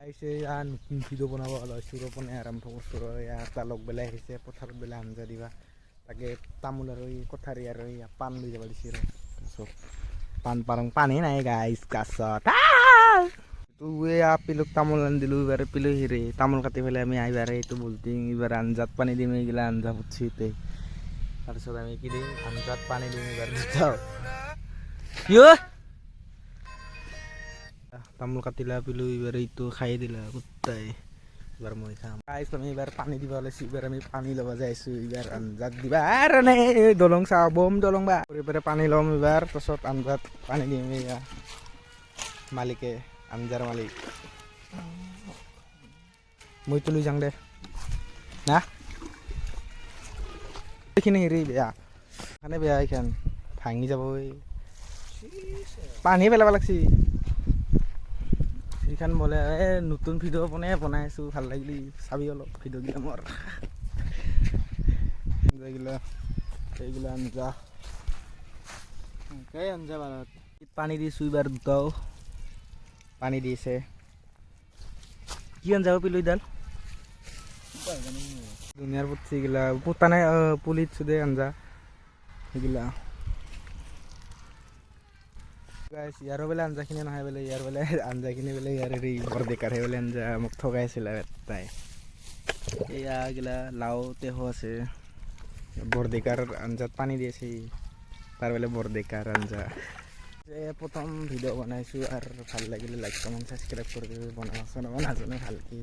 আইছে নতুন ভিডিঅ' বনাব ওলাইছোঁ ৰপনে আৰম্ভ কৰিছোঁ এটা লগ বেলাই আহিছে পথাৰত বেলাই আঞ্জা দিবা তাকে তামোল আৰু এই কঠাৰী আৰু এই পাণ লৈ যাব দিছে তাৰপিছত পানী নাই গাইছ গাছত পিলুক তামোল আনি দিলোঁ এইবাৰ পিলু হিৰে তামোল কাটি পেলাই আমি আহিবাৰ এইটো বলটিং এইবাৰ আঞ্জাত পানী দিম এইগিলা আঞ্জা ফুটছি ইতে তাৰপিছত আমি কি দিম আঞ্জাত পানী দিম এইবাৰ দুটাও কি তামোল কাটিলা পিলো এইবাৰ এইটো খাই দিলা কুত্তাই এবাৰ মই খাম আমি এইবাৰ পানী দিব ওলাইছোঁ এইবাৰ আমি পানী ল'ব যাইছোঁ এইবাৰ আঞ্জাত দিবা আৰু নে দলং চাওঁ বম দলং বা এইবাৰে পানী ল'ম এইবাৰ তাৰপিছত আঞ্জাত পানী দিম এয়া মালিকে আঞ্জাৰ মালিক মইতো লৈ যাওঁ দে না এইখিনি হেৰি বেয়া মানে বেয়া এইখান ভাঙি যাব পানী পেলাব লাগছি এইখান বোলে নতুন ভিডিঅ' বনাই আছোঁ ভাল লাগিলি চাবি অলপ ভিডিঅ'গিলা মোৰ এইগিলা আঞ্জা আঞ্জা ভাৰত পানী দিছোঁ এইবাৰ দুটাও পানী দিছে কি আঞ্জা পিলো এইডাল দুনিয়াৰ পুতছি এইগিলা পুতা নাই পুলিত চুদে আঞ্জা সেইগিলা ইয়াৰো বোলে আঞ্জাখিনি নহয় বোলে ইয়াৰ বোলে আঞ্জাখিনি বোলে ইয়াৰ হেৰি বৰ বেকাৰহে বোলে আঞ্জা মোক ঠগাইছিলে তাই এয়া গিলা লাও তেহ আছে বৰডেকাৰ আঞ্জাত পানী দি আছে তাৰ বোলে বৰডেকাৰ আঞ্জা প্ৰথম ভিডিঅ' বনাইছোঁ আৰু ভাল লাগিলে লাইক কমেণ্ট ছাবস্ক্ৰাইব কৰি বনাব নাজানো ভালকৈ